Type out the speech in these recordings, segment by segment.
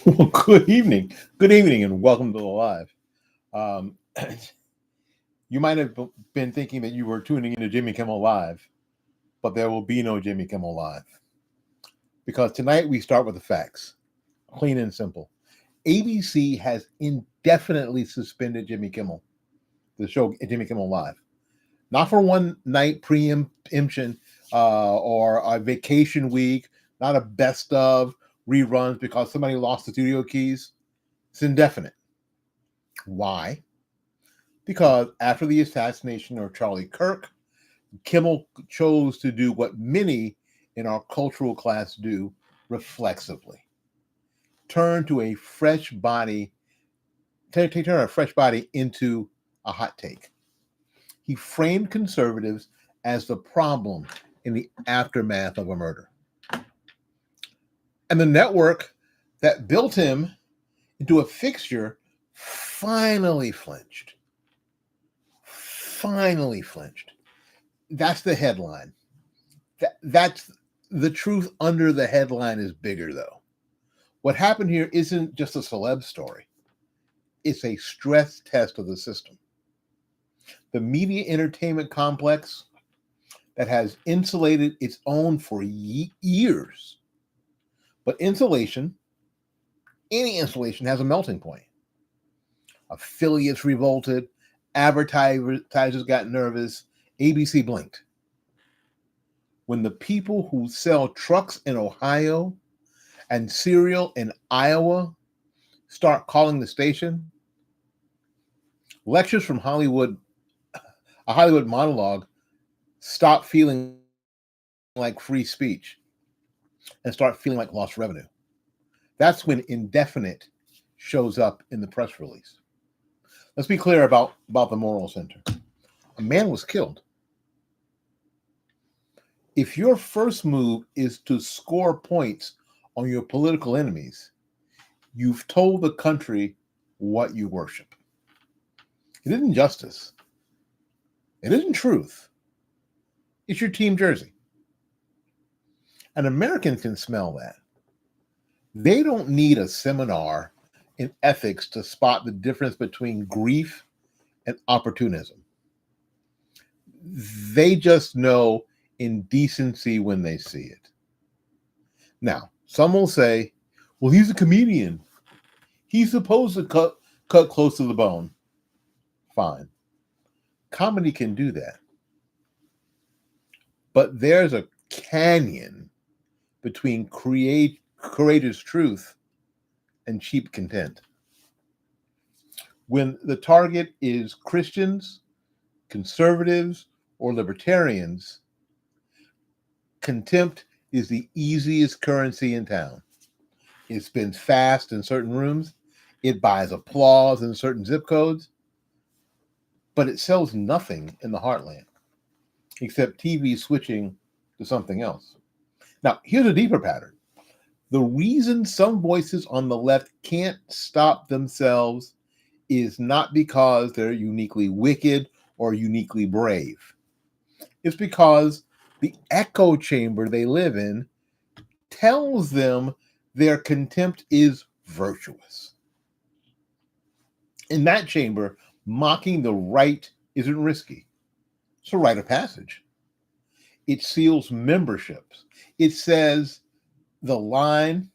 Well, good evening. Good evening, and welcome to the live. Um, you might have been thinking that you were tuning into Jimmy Kimmel Live, but there will be no Jimmy Kimmel Live because tonight we start with the facts, clean and simple. ABC has indefinitely suspended Jimmy Kimmel, the show Jimmy Kimmel Live, not for one night preemption or a vacation week, not a best of reruns because somebody lost the studio keys. It's indefinite. Why? Because after the assassination of Charlie Kirk, Kimmel chose to do what many in our cultural class do reflexively. Turn to a fresh body, turn a fresh body into a hot take. He framed conservatives as the problem in the aftermath of a murder. And the network that built him into a fixture finally flinched. Finally flinched. That's the headline. That's the truth under the headline is bigger, though. What happened here isn't just a celeb story. It's a stress test of the system. The media entertainment complex that has insulated its own for years. But insulation, any insulation, has a melting point. Affiliates revolted, advertisers got nervous, ABC blinked. When the people who sell trucks in Ohio and cereal in Iowa start calling the station, lectures from Hollywood, a Hollywood monologue, stop feeling like free speech and start feeling like lost revenue. That's when Indefinite shows up in the press release. Let's be clear about the moral center. A man was killed. If your first move is to score points on your political enemies, you've told the country what you worship. It isn't justice. It isn't truth. It's your team jersey. An American can smell that. They don't need a seminar in ethics to spot the difference between grief and opportunism. They just know indecency when they see it. Now, some will say, well, he's a comedian. He's supposed to cut close to the bone. Fine. Comedy can do that. But there's a canyon between courageous truth and cheap content. When the target is Christians, conservatives, or libertarians, contempt is the easiest currency in town. It spins fast in certain rooms. It buys applause in certain zip codes. But it sells nothing in the heartland, except TV switching to something else. Now, here's a deeper pattern. The reason some voices on the left can't stop themselves is not because they're uniquely wicked or uniquely brave. It's because the echo chamber they live in tells them their contempt is virtuous. In that chamber, mocking the right isn't risky. It's a rite of passage. It seals memberships. It says the line,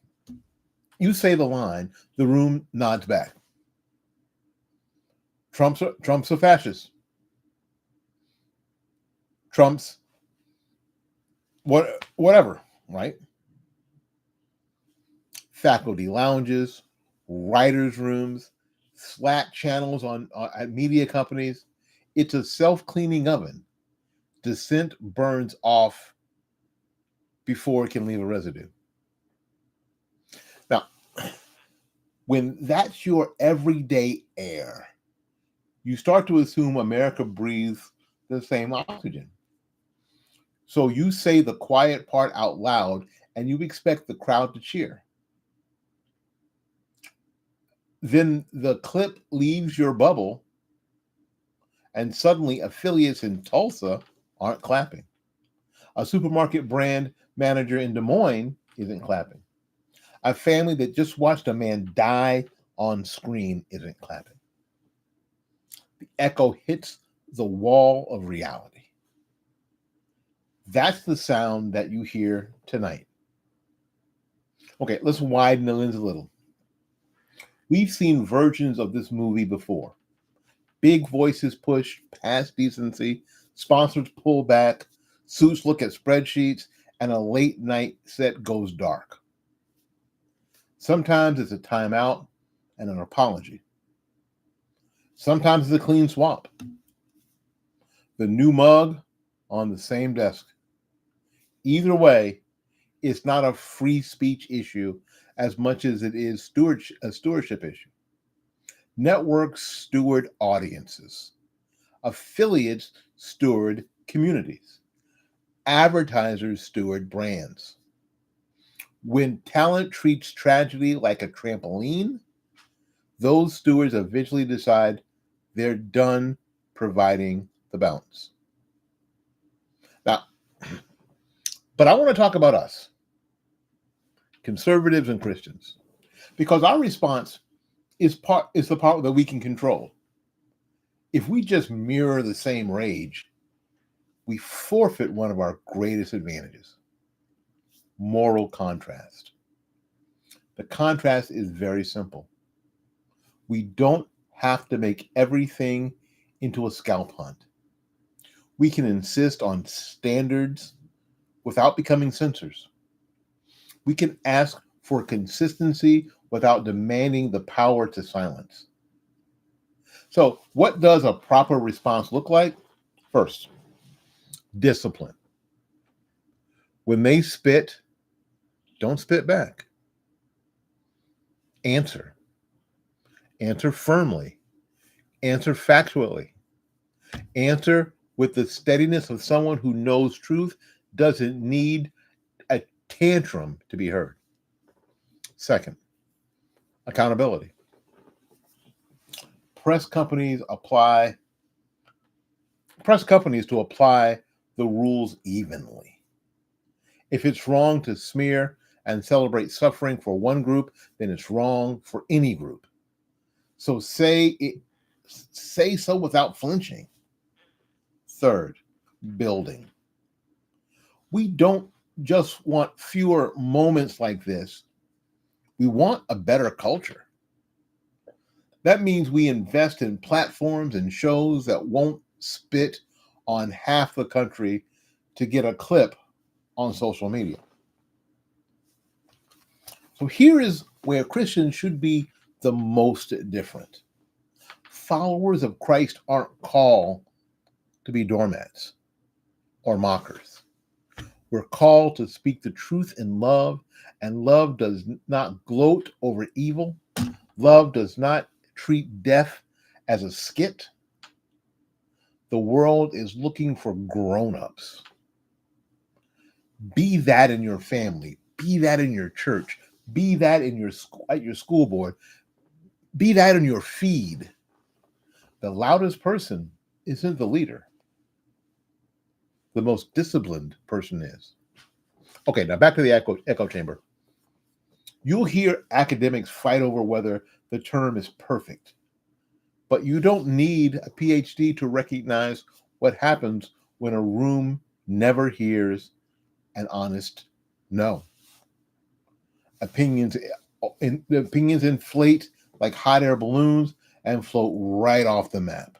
you say the line, the room nods back. Trump's a fascist. Trump's whatever, right? Faculty lounges, writers' rooms, Slack channels at media companies. It's a self-cleaning oven. Dissent burns off before it can leave a residue. Now, when that's your everyday air, you start to assume America breathes the same oxygen. So you say the quiet part out loud and you expect the crowd to cheer. Then the clip leaves your bubble and suddenly affiliates in Tulsa aren't clapping. A supermarket brand manager in Des Moines isn't clapping. A family that just watched a man die on screen isn't clapping. The echo hits the wall of reality. That's the sound that you hear tonight. Okay, let's widen the lens a little. We've seen versions of this movie before. Big voices push past decency, sponsors pull back, suits look at spreadsheets, and a late night set goes dark. Sometimes it's a timeout and an apology. Sometimes it's a clean swap. The new mug on the same desk. Either way, it's not a free speech issue as much as it is a stewardship issue. Networks steward audiences. Affiliates steward communities. Advertisers steward brands. When talent treats tragedy like a trampoline, those stewards eventually decide they're done providing the bounce. Now, but I want to talk about us, conservatives and Christians, because our response is the part that we can control. If we just mirror the same rage, we forfeit one of our greatest advantages: moral contrast. The contrast is very simple. We don't have to make everything into a scalp hunt. We can insist on standards without becoming censors. We can ask for consistency without demanding the power to silence. So, what does a proper response look like? First, discipline. When they spit, don't spit back. Answer. Answer firmly. Answer factually. Answer with the steadiness of someone who knows truth, doesn't need a tantrum to be heard. Second, accountability. Press companies to apply the rules evenly. If it's wrong to smear and celebrate suffering for one group, then it's wrong for any group. So say so without flinching. Third, building. We don't just want fewer moments like this. We want a better culture. That means we invest in platforms and shows that won't spit on half the country to get a clip on social media. So here is where Christians should be the most different. Followers of Christ aren't called to be doormats or mockers. We're called to speak the truth in love, and love does not gloat over evil. Love does not treat death as a skit. The world is looking for grown-ups. Be that in your family. Be that in your church. Be that in your at your school board. Be that in your feed. The loudest person isn't the leader. The most disciplined person is. Okay, now back to the echo chamber. You'll hear academics fight over whether the term is perfect, but you don't need a PhD to recognize what happens when a room never hears an honest no. Opinions inflate like hot air balloons and float right off the map.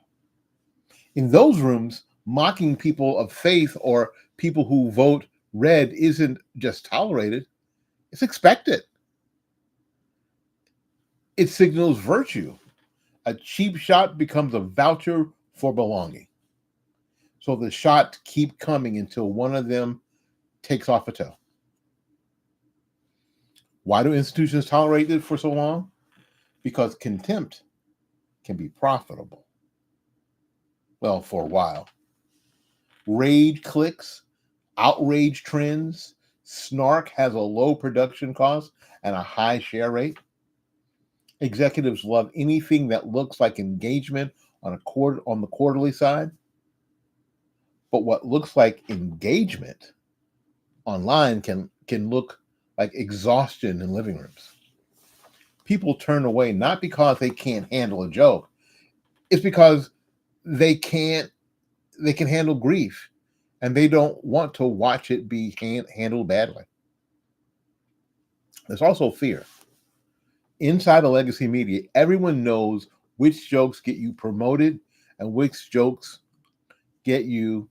In those rooms, mocking people of faith or people who vote red isn't just tolerated, it's expected. It signals virtue. A cheap shot becomes a voucher for belonging. So the shots keep coming until one of them takes off a toe. Why do institutions tolerate it for so long? Because contempt can be profitable. Well, for a while. Rage clicks, outrage trends, snark has a low production cost and a high share rate. Executives love anything that looks like engagement on the quarterly side. But what looks like engagement online can look like exhaustion in living rooms. People turn away not because they can't handle a joke. It's because they can handle grief, and they don't want to watch it be handled badly. There's also fear. Inside the legacy media, everyone knows which jokes get you promoted and which jokes get you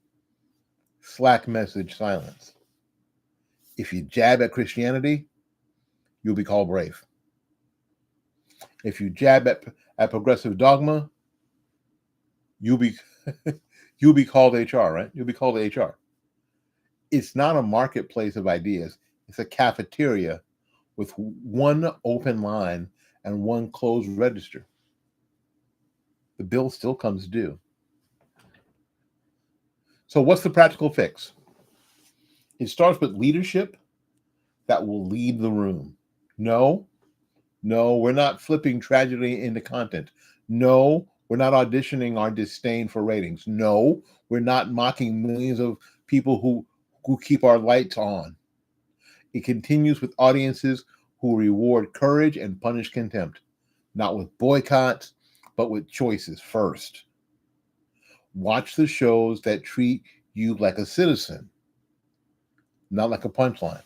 Slack message silence. If you jab at Christianity, you'll be called brave. If you jab at progressive dogma, you'll be you'll be called HR, right? You'll be called HR. It's not a marketplace of ideas. It's a cafeteria with one open line and one closed register. The bill still comes due. So what's the practical fix? It starts with leadership that will lead the room. No, we're not flipping tragedy into content. No, we're not auditioning our disdain for ratings. No, we're not mocking millions of people who keep our lights on. It continues with audiences who reward courage and punish contempt, not with boycotts, but with choices first. Watch the shows that treat you like a citizen, not like a punchline.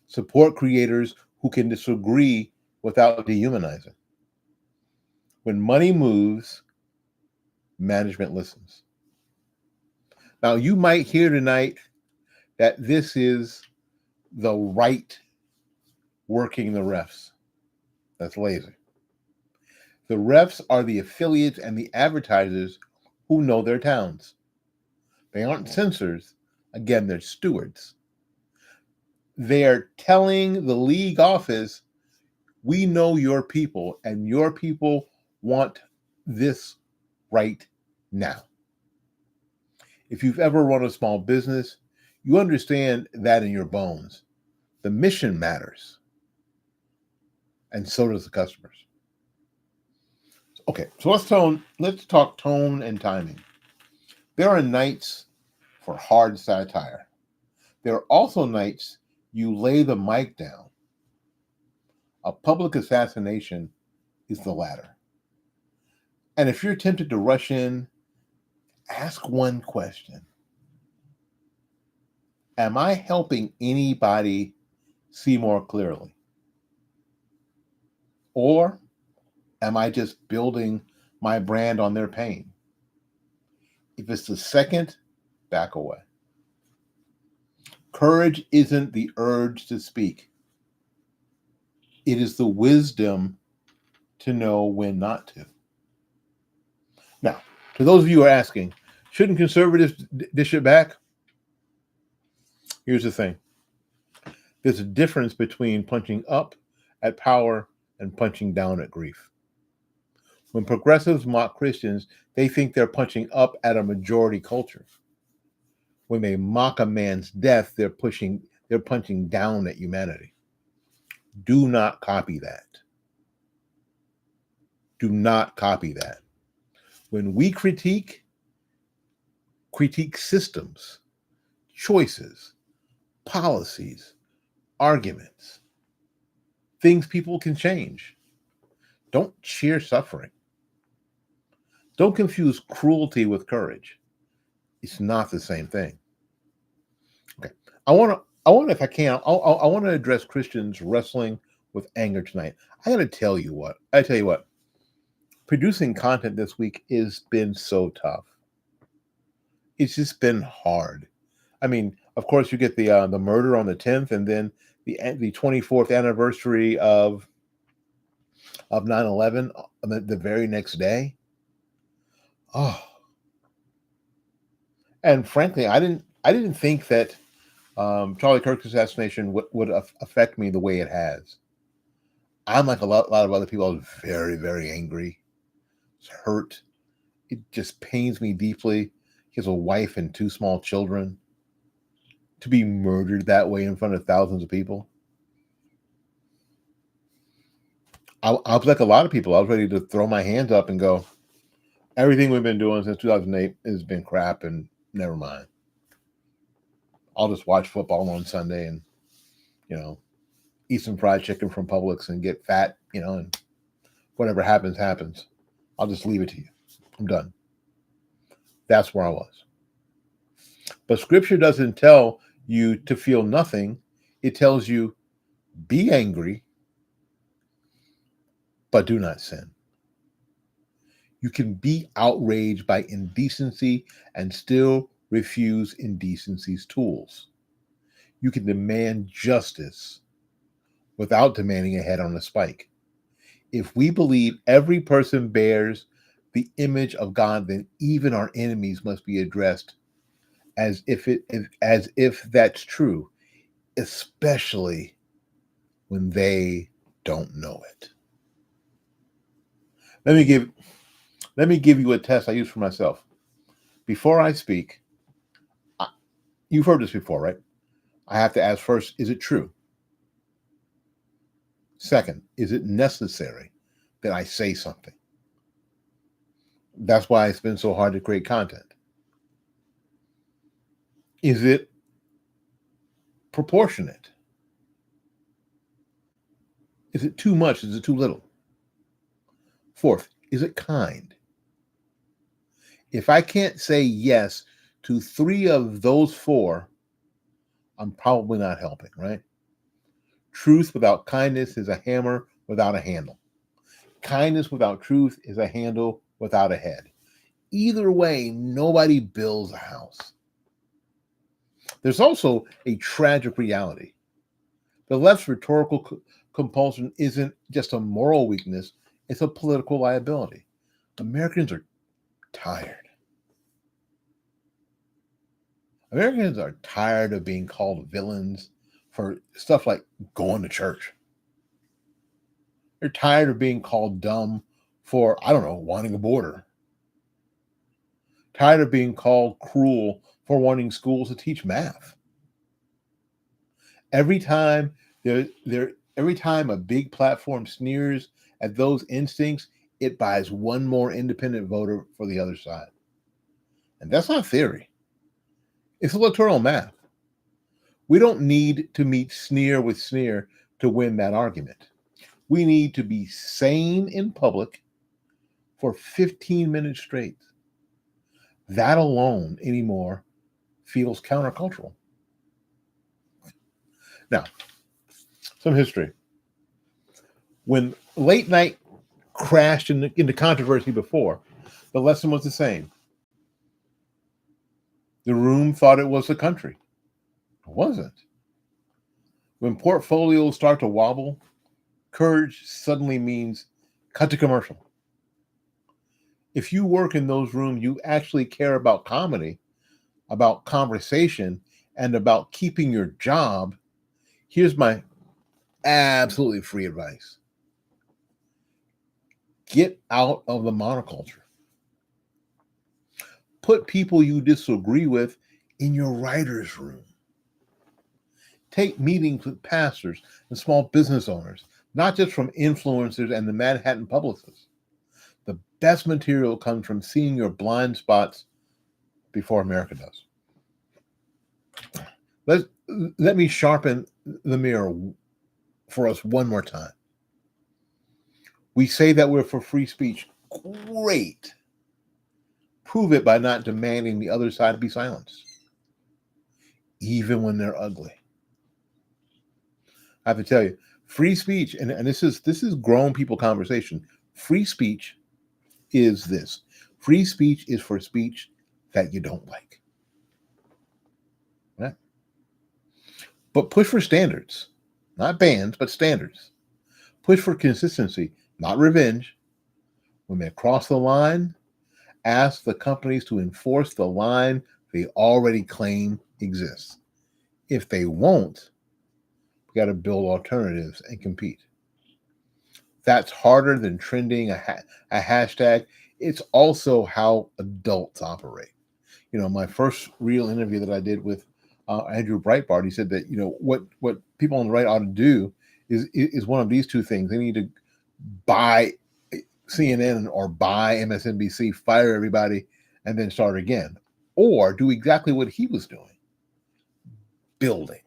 Support creators who can disagree without dehumanizing. When money moves, management listens. Now, you might hear tonight that this is the right working the refs. That's lazy. The refs are the affiliates and the advertisers who know their towns. They aren't censors. Again, they're stewards. They're telling the league office, we know your people, and your people want this right now. If you've ever run a small business, you understand that in your bones. The mission matters, and so does the customers. Okay, so let's talk tone and timing. There are nights for hard satire. There are also nights you lay the mic down. A public assassination is the latter. And if you're tempted to rush in, ask one question. Am I helping anybody see more clearly? Or am I just building my brand on their pain? If it's the second, back away. Courage isn't the urge to speak. It is the wisdom to know when not to. Now, to those of you who are asking, shouldn't conservatives dish it back? Here's the thing. There's a difference between punching up at power and punching down at grief. When progressives mock Christians, they think they're punching up at a majority culture. When they mock a man's death, they're punching down at humanity. Do not copy that. Do not copy that. When we critique systems, choices, policies, arguments, things people can change. Don't cheer suffering. Don't confuse cruelty with courage. It's not the same thing. Okay. I want to, if I can, I want to address Christians wrestling with anger tonight. I tell you what, producing content this week has been so tough. It's just been hard. I mean, of course, you get the murder on the 10th, and then the 24th anniversary of 9/11 the very next day. Oh, and frankly, I didn't think that Charlie Kirk's assassination would affect me the way it has. I'm like a lot of other people. I was very, very angry. It's hurt. It just pains me deeply. He has a wife and 2 small children. To be murdered that way in front of thousands of people. I was like a lot of people. I was ready to throw my hands up and go, everything we've been doing since 2008 has been crap, and never mind. I'll just watch football on Sunday and, you know, eat some fried chicken from Publix and get fat, and whatever happens, happens. I'll just leave it to you. I'm done. That's where I was. But scripture doesn't tell you to feel nothing. It tells you, be angry, but do not sin. You can be outraged by indecency and still refuse indecency's tools. You can demand justice without demanding a head on a spike. If we believe every person bears the image of God, then even our enemies must be addressed as if that's true, especially when they don't know it. Let me give you a test I use for myself. Before I speak, you've heard this before, right? I have to ask first, is it true? Second, is it necessary that I say something? That's why it's been so hard to create content. Is it proportionate? Is it too much? Is it too little? Fourth, is it kind? If I can't say yes to 3 of those 4, I'm probably not helping, right? Truth without kindness is a hammer without a handle. Kindness without truth is a handle without a head. Either way, nobody builds a house. There's also a tragic reality. The left's rhetorical compulsion isn't just a moral weakness, it's a political liability. Americans are tired. Americans are tired of being called villains for stuff like going to church. They're tired of being called dumb for, wanting a border. Tired of being called cruel for wanting schools to teach math. Every time every time a big platform sneers at those instincts, it buys one more independent voter for the other side. And that's not theory. It's electoral math. We don't need to meet sneer with sneer to win that argument. We need to be sane in public for 15 minutes straight. That alone anymore feels countercultural. Now, some history. When late night crashed into controversy before, the lesson was the same. The room thought it was the country. It wasn't. When portfolios start to wobble, courage suddenly means cut to commercial. If you work in those rooms, you actually care about comedy, about conversation, and about keeping your job. Here's my absolutely free advice. Get out of the monoculture. Put people you disagree with in your writer's room. Take meetings with pastors and small business owners, not just from influencers and the Manhattan publicists. The best material comes from seeing your blind spots before America does. Let me sharpen the mirror for us one more time. We say that we're for free speech. Great. Prove it by not demanding the other side be silenced, even when they're ugly. I have to tell you, free speech, and this is grown people conversation. Free speech is this. Free speech is for speech that you don't like. Right? But push for standards, not bans, but standards. Push for consistency, not revenge. When they cross the line, ask the companies to enforce the line they already claim exists. If they won't, we got to build alternatives and compete. That's harder than trending a hashtag. It's also how adults operate. My first real interview that I did with Andrew Breitbart, he said that what people on the right ought to do is one of these 2 things. They need to buy CNN or buy MSNBC, fire everybody, and then start again, or do exactly what he was doing, building.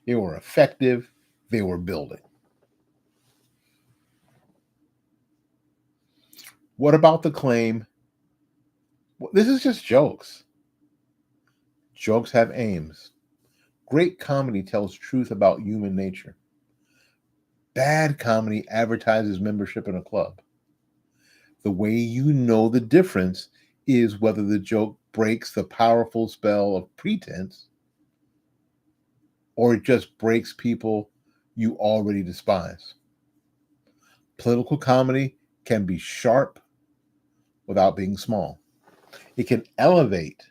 They were effective. They were building. What about the claim? Well, this is just jokes. Jokes have aims. Great comedy tells truth about human nature. Bad comedy advertises membership in a club. The way you know the difference is whether the joke breaks the powerful spell of pretense or it just breaks people you already despise. Political comedy can be sharp without being small. It can elevate,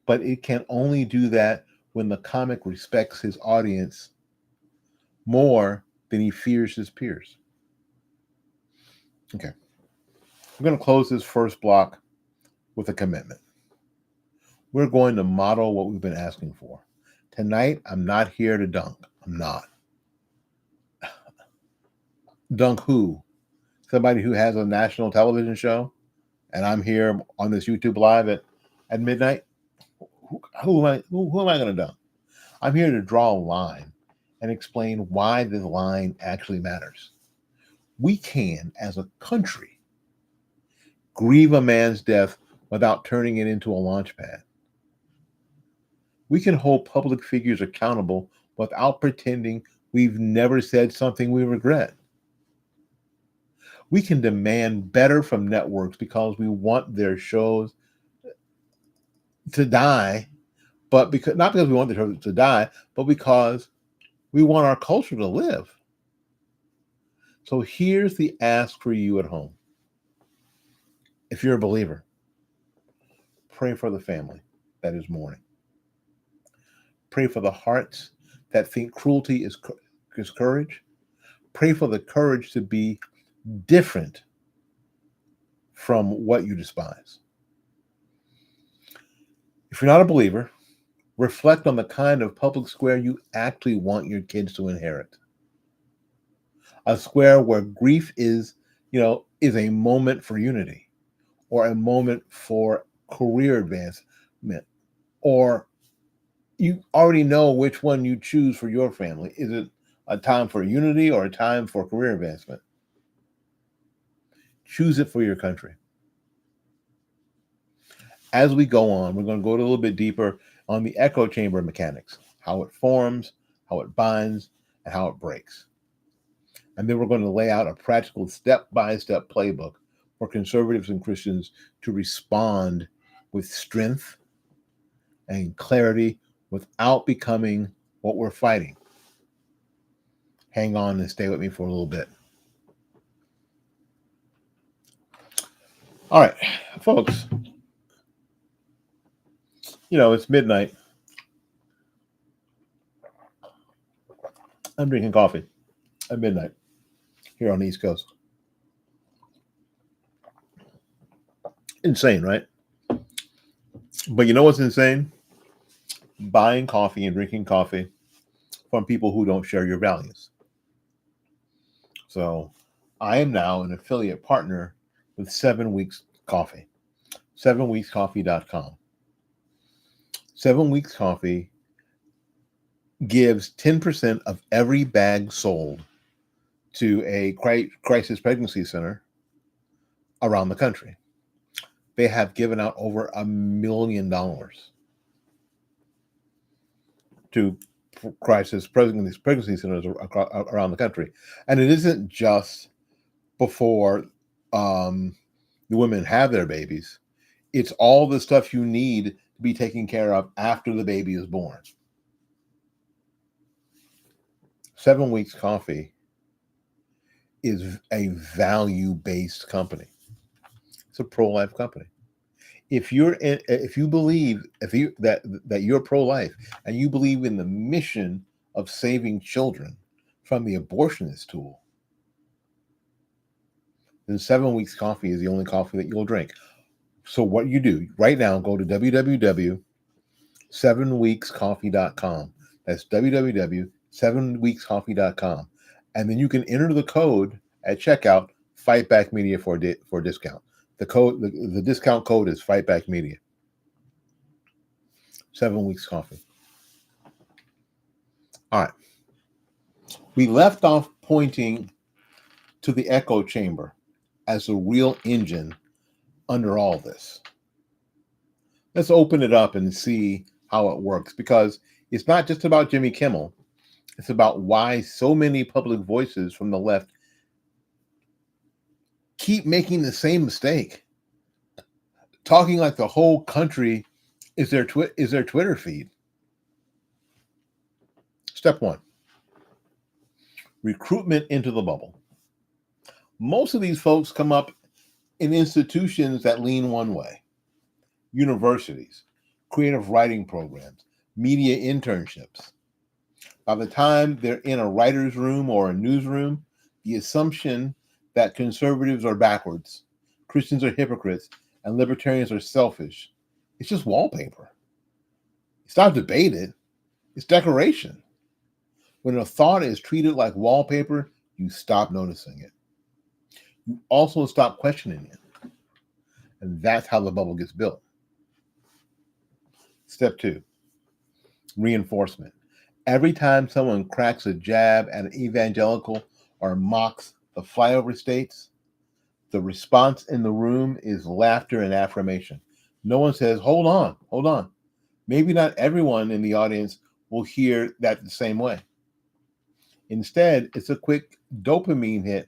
but it can only do that when the comic respects his audience more than he fears his peers. Okay. We're going to close this first block with a commitment. We're going to model what we've been asking for. Tonight, I'm not here to dunk. I'm not. Dunk who? Somebody who has a national television show, and I'm here on this YouTube live at midnight? Who am I going to dunk? I'm here to draw a line and explain why this line actually matters. We can, as a country, grieve a man's death without turning it into a launch pad. We can hold public figures accountable without pretending we've never said something we regret. We can demand better from networks because we want their shows to die, but not because we want the shows to die, but because we want our culture to live. So here's the ask for you at home. If you're a believer, pray for the family that is mourning. Pray for the hearts that think cruelty is courage. Pray for the courage to be different from what you despise. If you're not a believer, reflect on the kind of public square you actually want your kids to inherit. A square where grief is a moment for unity, or a moment for career advancement, or you already know which one you choose for your family. Is it a time for unity or a time for career advancement? Choose it for your country. As we go on, we're going to go a little bit deeper on the echo chamber mechanics, how it forms, how it binds, and how it breaks. And then we're going to lay out a practical step-by-step playbook for conservatives and Christians to respond with strength and clarity without becoming what we're fighting. Hang on and stay with me for a little bit. All right, folks. It's midnight. I'm drinking coffee at midnight here on the East Coast. Insane, right? But you know what's insane? Buying coffee and drinking coffee from people who don't share your values. So I am now an affiliate partner with 7 Weeks Coffee, 7weekscoffee.com. 7 Weeks Coffee gives 10% of every bag sold to a crisis pregnancy center around the country. They have given out over $1 million to crisis pregnancy centers around the country. And it isn't just before the women have their babies. It's all the stuff you need to be taken care of after the baby is born. 7 Weeks Coffee is a value-based company. It's a pro-life company. If you believe that you're pro-life and you believe in the mission of saving children from the abortionist tool, then 7 Weeks Coffee is the only coffee that you'll drink. So what you do right now, go to www.7weekscoffee.com. That's www.7weekscoffee.com. And then you can enter the code at checkout, Fightback Media for discount. The discount code is Fightback Media. 7 Weeks Coffee. All right. We left off pointing to the echo chamber as the real engine under all this. Let's open it up and see how it works, because it's not just about Jimmy Kimmel. It's about why so many public voices from the left keep making the same mistake, talking like the whole country is their Twitter feed. Step one: recruitment into the bubble. Most of these folks come up in institutions that lean one way: universities, creative writing programs, media internships. By the time they're in a writer's room or a newsroom, the assumption that conservatives are backwards, Christians are hypocrites, and libertarians are selfish, it's just wallpaper. It's not debated, it's decoration. When a thought is treated like wallpaper, you stop noticing it. You also stop questioning it. And that's how the bubble gets built. Step two: reinforcement. Every time someone cracks a jab at an evangelical or mocks the flyover states, the response in the room is laughter and affirmation. No one says, hold on. Maybe not everyone in the audience will hear that the same way. Instead, it's a quick dopamine hit.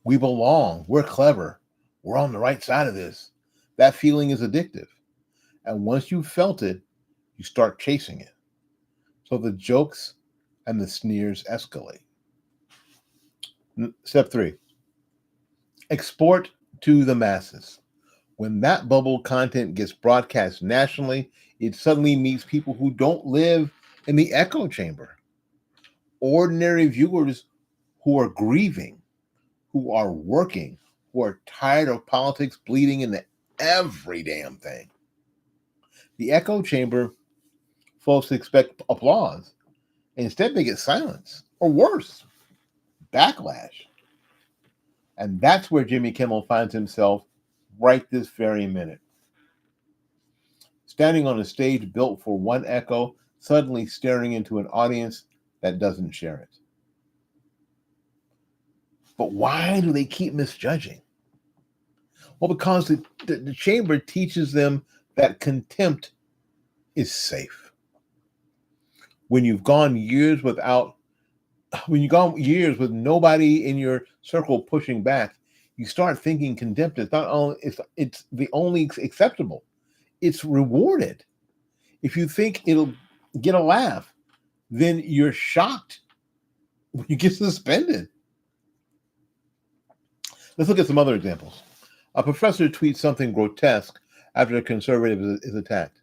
We belong. We're clever. We're on the right side of this. That feeling is addictive. And once you've felt it, you start chasing it. So the jokes and the sneers escalate. Step three: export to the masses. When that bubble content gets broadcast nationally, it suddenly meets people who don't live in the echo chamber. Ordinary viewers who are grieving, who are working, who are tired of politics bleeding into every damn thing. The echo chamber folks expect applause. Instead, they get silence, or worse, backlash. And that's where Jimmy Kimmel finds himself right this very minute. Standing on a stage built for one echo, suddenly staring into an audience that doesn't share it. But why do they keep misjudging? Well, because the chamber teaches them that contempt is safe. When you've gone years with nobody in your circle pushing back, you start thinking contempt is not only it's the only acceptable. It's rewarded. If you think it'll get a laugh, then you're shocked when you get suspended. Let's look at some other examples. A professor tweets something grotesque after a conservative is attacked.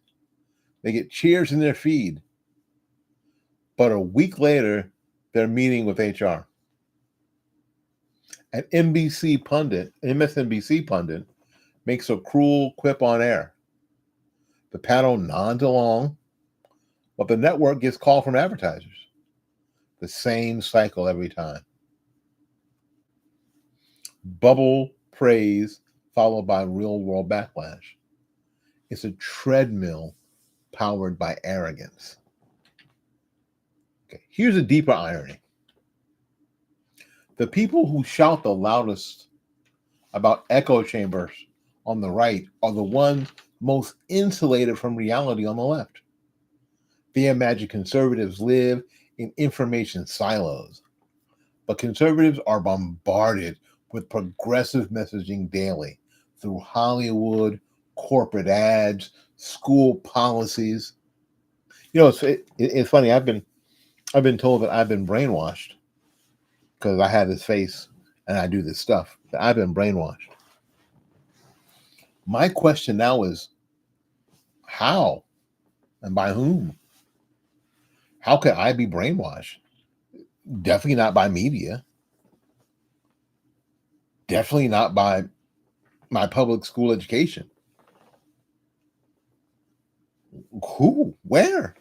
They get cheers in their feed, but a week later, they're meeting with HR. An MSNBC pundit makes a cruel quip on air. The panel nods along, but the network gets called from advertisers. The same cycle every time. Bubble praise followed by real world backlash. It's a treadmill powered by arrogance. Okay, here's a deeper irony. The people who shout the loudest about echo chambers on the right are the ones most insulated from reality on the left. They imagine conservatives live in information silos, but conservatives are bombarded with progressive messaging daily through Hollywood, corporate ads, school policies. You know, it's funny. I've been told that I've been brainwashed because I have this face and I do this stuff. I've been brainwashed. My question now is, how and by whom? How can I be brainwashed? Definitely not by media. Definitely not by my public school education. Who? Where?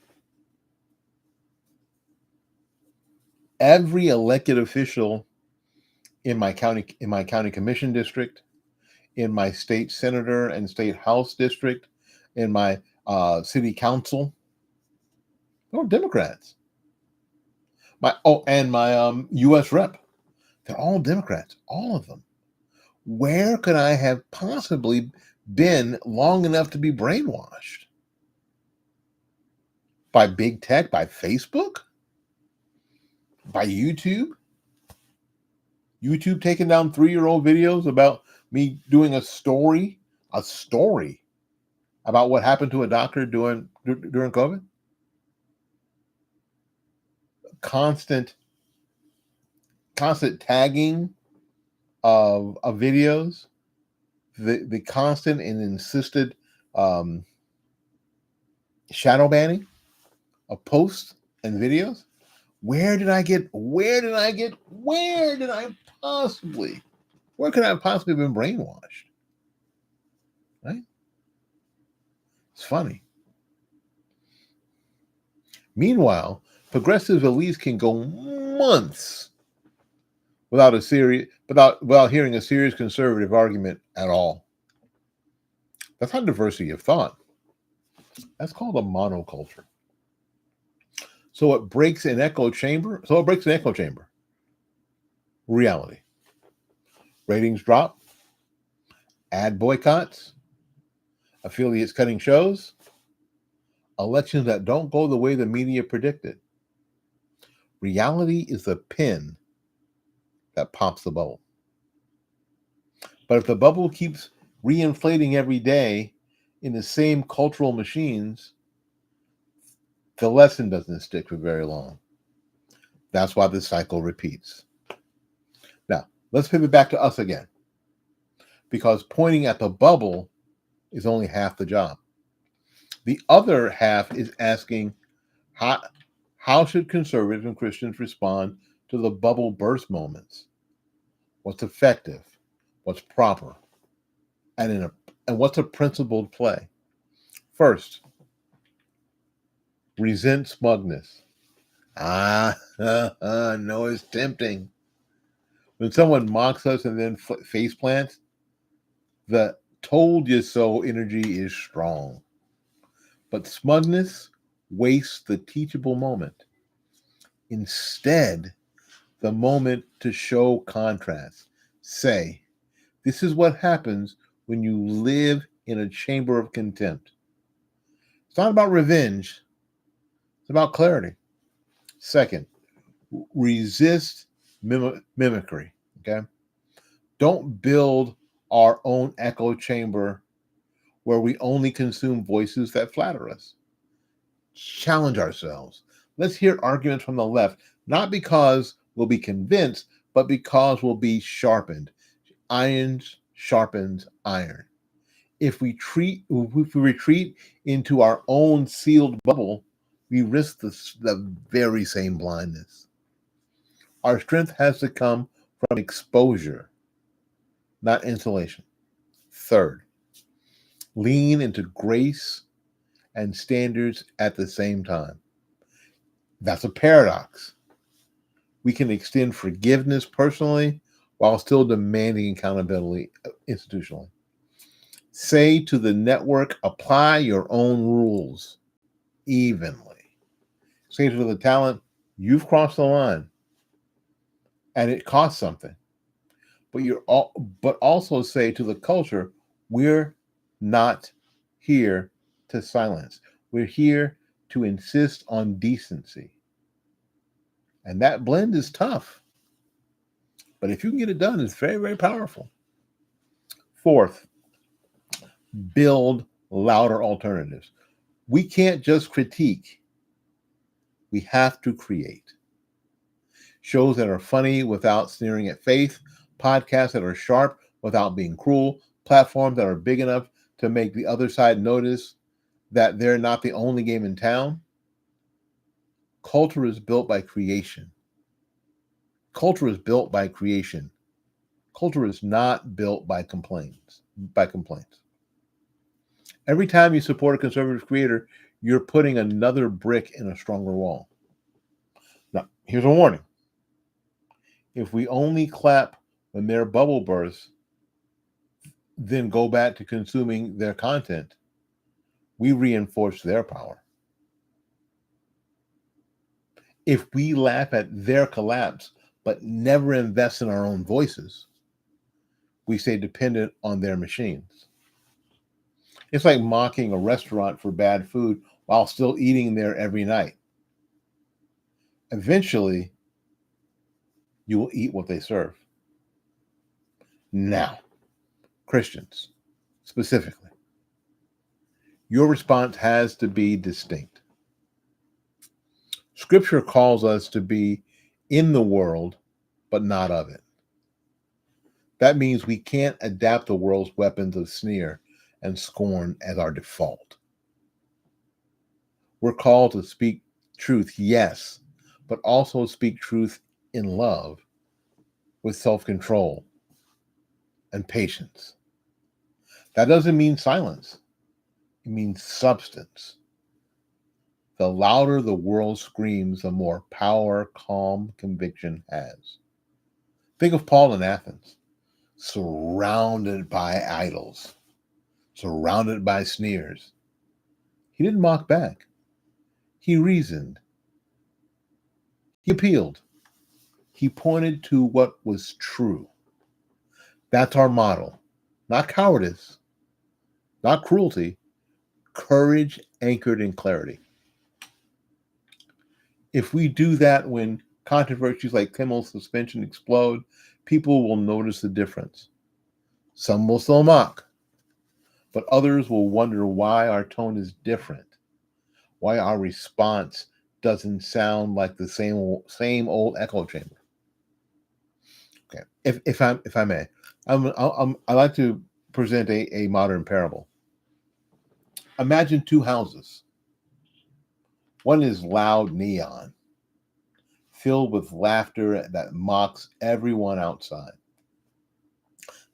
Every elected official in my county commission district, in my state senator and state house district, in my city council, they're Democrats. My U.S. rep. They're all Democrats, all of them. Where could I have possibly been long enough to be brainwashed? By big tech, by Facebook, by YouTube? YouTube taking down 3-year-old videos about me doing a story about what happened to a doctor during COVID. Constant tagging of videos, the constant and insisted shadow banning of posts and videos. Where could I have possibly been brainwashed? Right? It's funny. Meanwhile, progressives at least can go months without hearing a serious conservative argument at all. That's not diversity of thought. That's called a monoculture. So it breaks an echo chamber. Reality. Ratings drop. Ad boycotts. Affiliates cutting shows. Elections that don't go the way the media predicted. Reality is the pin that pops the bubble. But if the bubble keeps reinflating every day in the same cultural machines, the lesson doesn't stick for very long. That's why this cycle repeats. Now, let's pivot back to us again, because pointing at the bubble is only half the job. The other half is asking, how should conservatives and Christians respond to the bubble burst moments? What's effective? What's proper? And what's a principled play? First, resent smugness. No, it's tempting. When someone mocks us and then face plants, the told you so energy is strong. But smugness wastes the teachable moment. Instead, the moment to show contrast. Say, this is what happens when you live in a chamber of contempt. It's not about revenge. It's about clarity. Second, resist mimicry. Okay? Don't build our own echo chamber where we only consume voices that flatter us. Challenge ourselves. Let's hear arguments from the left, not because we'll be convinced, but because we'll be sharpened. Iron sharpens iron. If we retreat into our own sealed bubble, we risk the very same blindness. Our strength has to come from exposure, not insulation. Third, lean into grace and standards at the same time. That's a paradox. We can extend forgiveness personally while still demanding accountability institutionally. Say to the network, apply your own rules evenly. Say to the talent, you've crossed the line, and it costs something. But also say to the culture, we're not here to silence. We're here to insist on decency. And that blend is tough. But if you can get it done, it's very, very powerful. Fourth, build louder alternatives. We can't just critique. We have to create. Shows that are funny without sneering at faith, podcasts that are sharp without being cruel, platforms that are big enough to make the other side notice that they're not the only game in town. Culture is built by creation. Culture is built by creation. Culture is not built by complaints. Every time you support a conservative creator, you're putting another brick in a stronger wall. Now, here's a warning. If we only clap when their bubble bursts, then go back to consuming their content, we reinforce their power. If we laugh at their collapse but never invest in our own voices, we stay dependent on their machines. It's like mocking a restaurant for bad food while still eating there every night. Eventually, you will eat what they serve. Now, Christians, specifically, your response has to be distinct. Scripture calls us to be in the world, but not of it. That means we can't adapt the world's weapons of sneer and scorn as our default. We're called to speak truth, yes, but also speak truth in love with self-control and patience. That doesn't mean silence. It means substance. The louder the world screams, the more power calm conviction has. Think of Paul in Athens, surrounded by idols, surrounded by sneers. He didn't mock back. He reasoned. He appealed. He pointed to what was true. That's our model. Not cowardice, not cruelty, courage anchored in clarity. If we do that when controversies like Kimmel's suspension explode, people will notice the difference. Some will still mock, but others will wonder why our tone is different, why our response doesn't sound like the same old echo chamber. Okay, if I may, I like to present a modern parable. Imagine two houses. One is loud neon, filled with laughter that mocks everyone outside.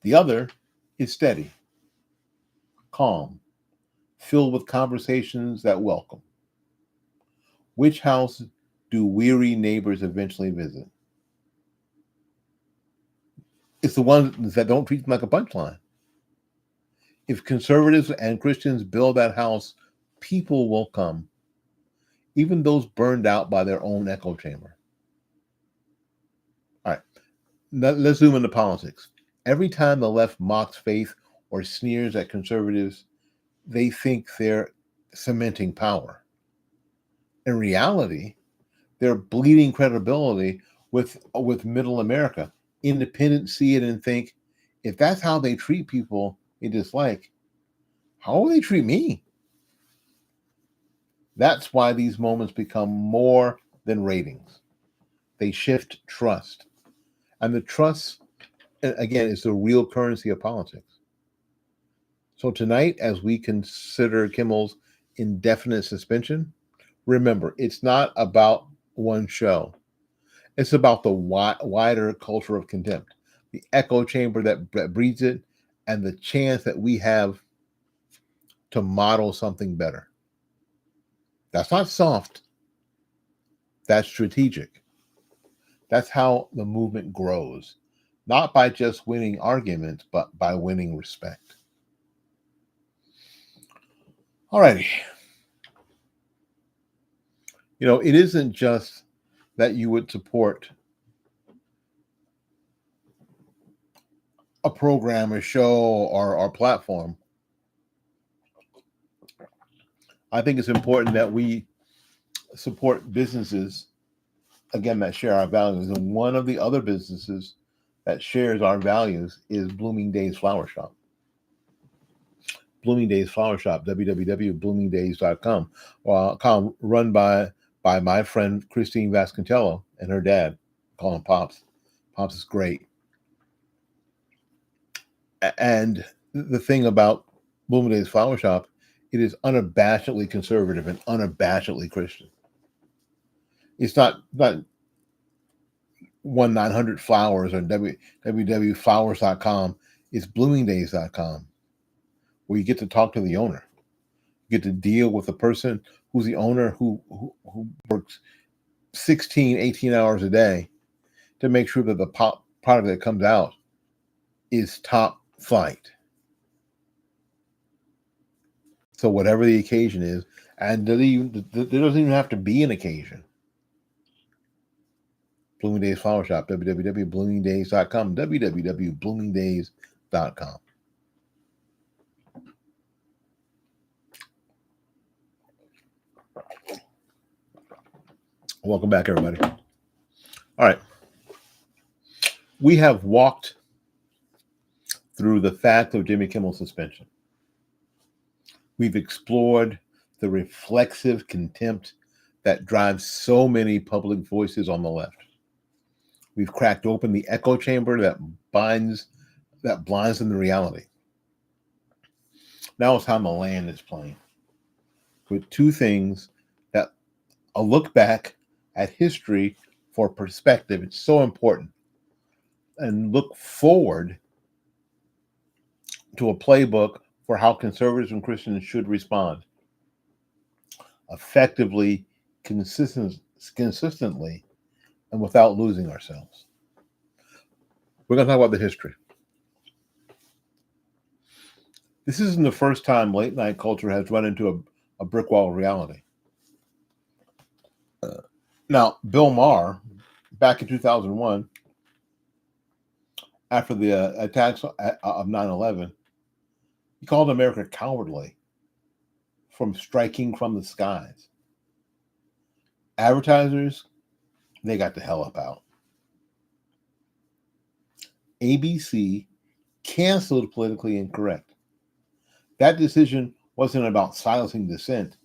The other is steady, calm, filled with conversations that welcome. Which house do weary neighbors eventually visit? It's the ones that don't treat them like a punchline. If conservatives and Christians build that house, people will come, even those burned out by their own echo chamber. All right, let's zoom into politics. Every time the left mocks faith or sneers at conservatives, they think they're cementing power. In reality, they're bleeding credibility with middle America. Independents see it and think, if that's how they treat people they dislike, how will they treat me? That's why these moments become more than ratings. They shift trust. And the trust, again, is the real currency of politics. So tonight, as we consider Kimmel's indefinite suspension, remember, it's not about one show. It's about the wider culture of contempt, the echo chamber that breeds it, and the chance that we have to model something better. That's not soft. That's strategic. That's how the movement grows, not by just winning arguments, but by winning respect. All righty. It isn't just that you would support a program, a show, or platform. I think it's important that we support businesses, again, that share our values. And one of the other businesses that shares our values is Bloomingdale's Flower Shop. Bloomingdale's Flower Shop, www.bloomingdays.com, run by my friend Christine Vasconcello and her dad. Call him Pops. Pops is great. And the thing about Bloomingdale's Flower Shop, it is unabashedly conservative and unabashedly Christian. It's not 1-900-Flowers or www.flowers.com. It's bloomingdays.com, where you get to talk to the owner. You get to deal with the person who's the owner who works 16, 18 hours a day to make sure that the product that comes out is top flight. So whatever the occasion is, and there doesn't even have to be an occasion. Blooming Days Flower Shop, www.bloomingdays.com, www.bloomingdays.com. Welcome back, everybody. All right. We have walked through the fact of Jimmy Kimmel's suspension. We've explored the reflexive contempt that drives so many public voices on the left. We've cracked open the echo chamber that blinds them to reality. Now it's time to land this plane with two things that a look back at history for perspective. It's so important. And look forward to a playbook for how conservatives and Christians should respond effectively, consistently, and without losing ourselves. We're going to talk about the history. This isn't the first time late night culture has run into a brick wall of reality. Now, Bill Maher, back in 2001, after the attacks of 9/11, he called America cowardly from striking from the skies. Advertisers, they got the hell up out. ABC canceled Politically Incorrect. That decision wasn't about silencing dissent.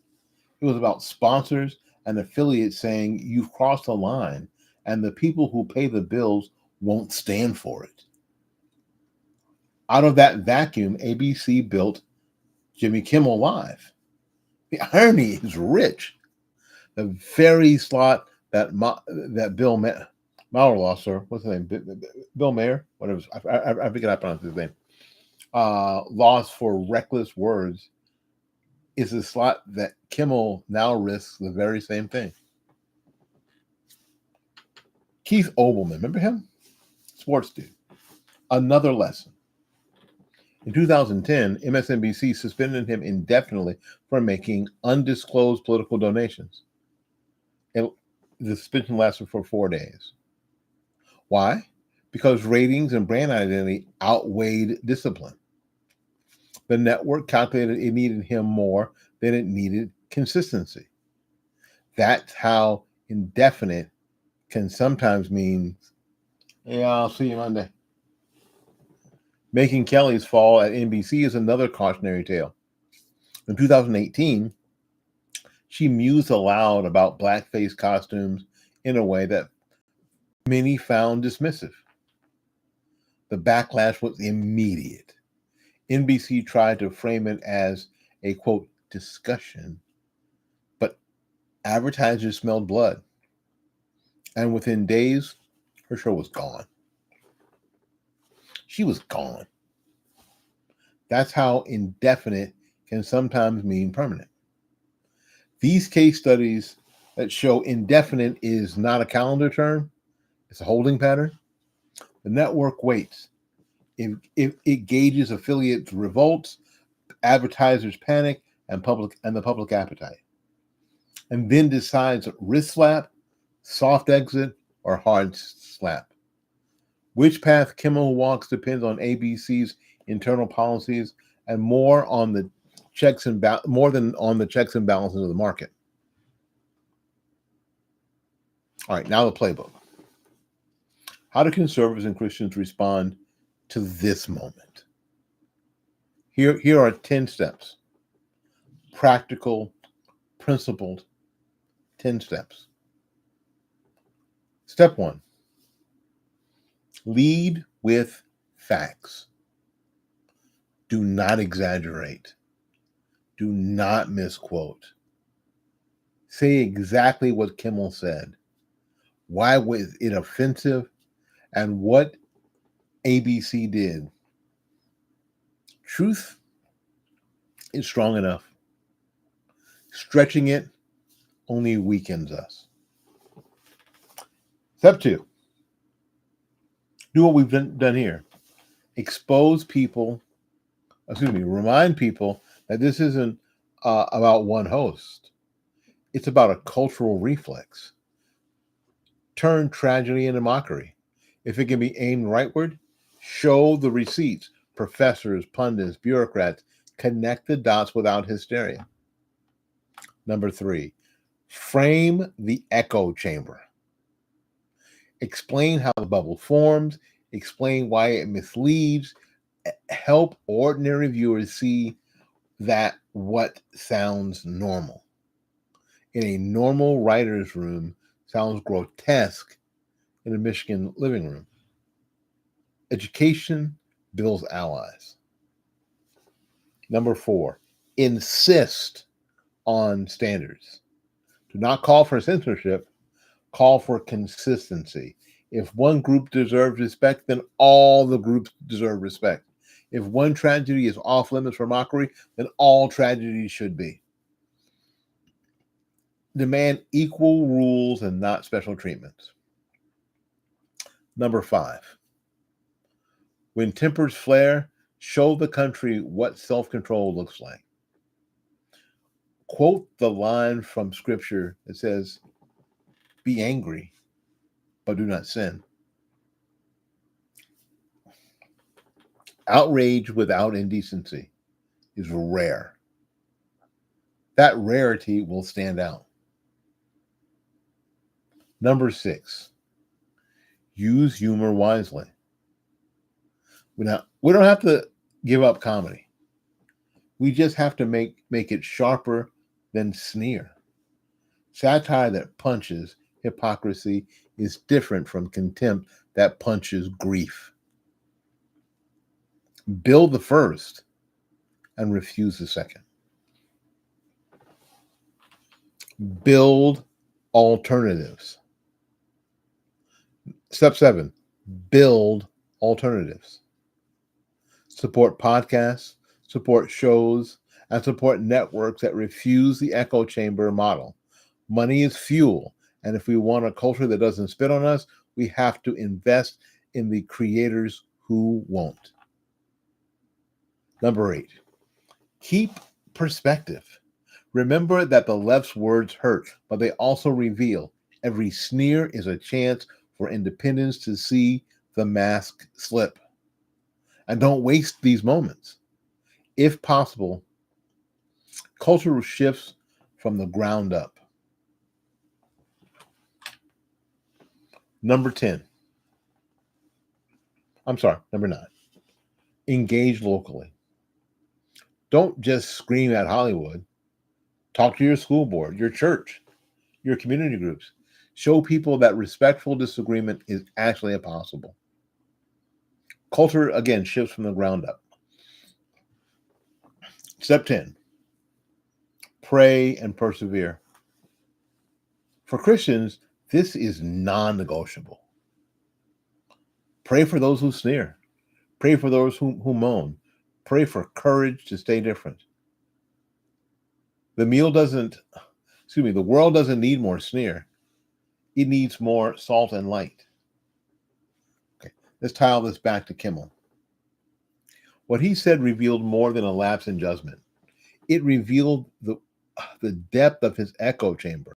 It was about sponsors and affiliates saying you've crossed the line and the people who pay the bills won't stand for it. Out of that vacuum, ABC built Jimmy Kimmel Live. The irony is rich. The very slot that Bill Maher lost, or what's his name? Bill Maher? Whatever. I forget how I pronounce his name. Lost for reckless words is a slot that Kimmel now risks the very same thing. Keith Olbermann, remember him? Sports dude. Another lesson. In 2010, MSNBC suspended him indefinitely for making undisclosed political donations. The suspension lasted for 4 days. Why? Because ratings and brand identity outweighed discipline. The network calculated it needed him more than it needed consistency. That's how indefinite can sometimes mean, yeah, I'll see you Monday. Megyn Kelly's fall at NBC is another cautionary tale. In 2018, she mused aloud about blackface costumes in a way that many found dismissive. The backlash was immediate. NBC tried to frame it as a, quote, discussion, but advertisers smelled blood. And within days, her show was gone. She was gone. That's how indefinite can sometimes mean permanent. These case studies that show indefinite is not a calendar term, it's a holding pattern. The network waits. If it gauges affiliates' revolts, advertisers' panic, and the public appetite, and then decides wrist slap, soft exit, or hard slap. Which path Kimmel walks depends on ABC's internal policies and more on the more than on the checks and balances of the market. All right, now the playbook. How do conservatives and Christians respond to this moment? Here are 10 steps. Practical, principled 10 steps. Step 1. Lead with facts. Do not exaggerate. Do not misquote. Say exactly what Kimmel said. Why was it offensive? And what ABC did. Truth is strong enough. Stretching it only weakens us. Step 2. Do what we've done here. Remind people that this isn't about one host. It's about a cultural reflex. Turn tragedy into mockery. If it can be aimed rightward, show the receipts. Professors, pundits, bureaucrats, connect the dots without hysteria. Number 3, frame the echo chamber. Explain how the bubble forms, explain why it misleads, help ordinary viewers see that what sounds normal in a normal writer's room sounds grotesque in a Michigan living room. Education builds allies. Number 4, insist on standards. Do not call for censorship, call for consistency. If one group deserves respect, then all the groups deserve respect. If one tragedy is off limits for mockery, then all tragedies should be. Demand equal rules and not special treatments. Number 5, when tempers flare, show the country what self-control looks like. Quote the line from scripture that says, "Be angry, but do not sin." Outrage without indecency is rare. That rarity will stand out. Number 6, use humor wisely. We don't have to give up comedy. We just have to make it sharper than sneer. Satire that punches hypocrisy is different from contempt that punches grief. Build the first and refuse the second. Build alternatives. Step 7, build alternatives. Support podcasts, support shows, and support networks that refuse the echo chamber model. Money is fuel, and if we want a culture that doesn't spit on us, we have to invest in the creators who won't. Number 8, keep perspective. Remember that the left's words hurt, but they also reveal. Every sneer is a chance for independents to see the mask slip. And don't waste these moments. If possible, cultural shifts from the ground up. Number 9. Engage locally. Don't just scream at Hollywood. Talk to your school board, your church, your community groups. Show people that respectful disagreement is actually possible. Culture, again, shifts from the ground up. Step 10, pray and persevere. For Christians, this is non-negotiable. Pray for those who sneer. Pray for those who moan. Pray for courage to stay different. The world doesn't need more sneer. It needs more salt and light. Okay, let's tie all this back to Kimmel. What he said revealed more than a lapse in judgment. It revealed the depth of his echo chamber.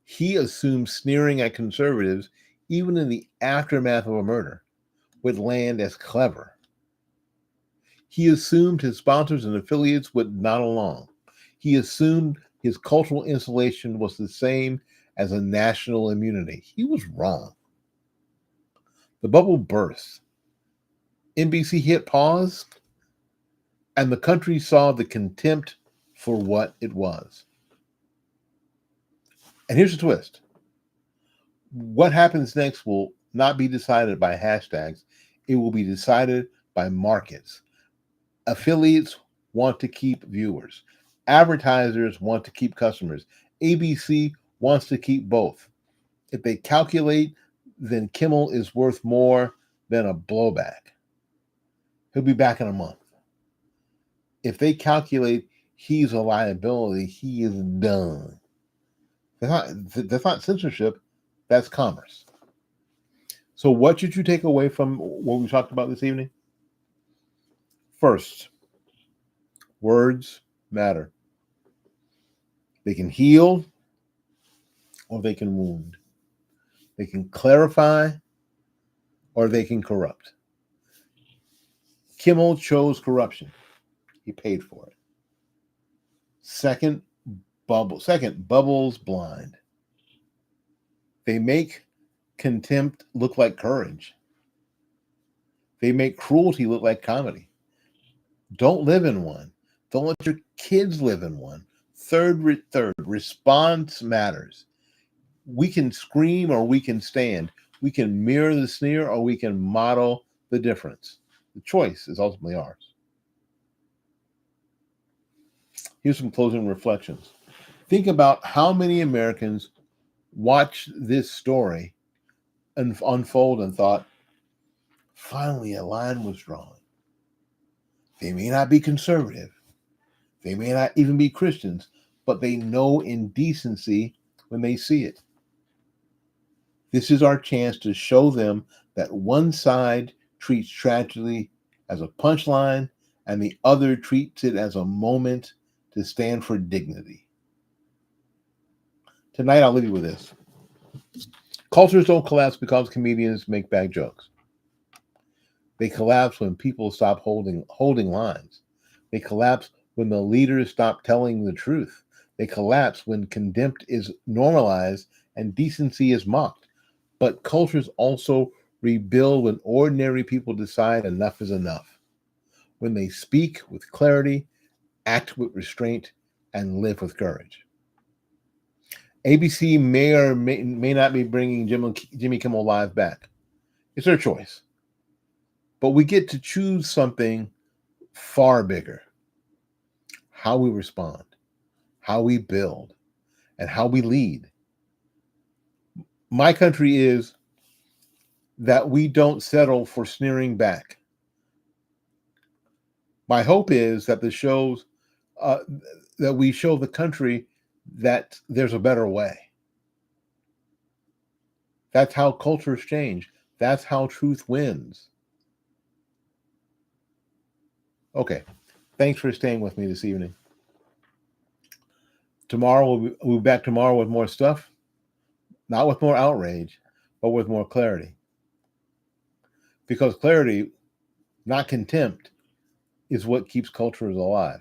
He assumed sneering at conservatives, even in the aftermath of a murder, would land as clever. He assumed his sponsors and affiliates would nod along. He assumed his cultural insulation was the same as a national immunity. He was wrong. The bubble burst. NBC hit pause, and the country saw the contempt for what it was. And here's the twist. What happens next will not be decided by hashtags. It will be decided by markets. Affiliates want to keep viewers. Advertisers want to keep customers. ABC wants to keep both. If they calculate, then Kimmel is worth more than a blowback. He'll be back in a month. If they he's a liability, he is done. That's not censorship, that's commerce. So what should you take away from what we talked about this evening? First, words matter. They can heal or they can wound. They can clarify or they can corrupt. Kimmel chose corruption. He paid for it. Second, bubbles blind. They make contempt look like courage. They make cruelty look like comedy. Don't live in one. Don't let your kids live in one. Third, response matters. We can scream or we can stand. We can mirror the sneer or we can model the difference. The choice is ultimately ours. Here's some closing reflections. Think about how many Americans watched this story unfold and thought, finally a line was drawn. They may not be conservative. They may not even be Christians, but they know indecency when they see it. This is our chance to show them that one side treats tragedy as a punchline and the other treats it as a moment to stand for dignity. Tonight, I'll leave you with this. Cultures don't collapse because comedians make bad jokes. They collapse when people stop holding lines. They collapse when the leaders stop telling the truth. They collapse when contempt is normalized and decency is mocked. But cultures also rebuild when ordinary people decide enough is enough. When they speak with clarity, act with restraint, and live with courage. ABC may or may not be bringing Jimmy Kimmel Live back. It's their choice. But we get to choose something far bigger. How we respond, how we build, and how we lead. My country is that we don't settle for sneering back. My hope is that that we show the country that there's a better way. That's how cultures change. That's how truth wins. Okay, thanks for staying with me this evening. Tomorrow, we'll be back tomorrow with more stuff. Not with more outrage, but with more clarity. Because clarity, not contempt, is what keeps cultures alive.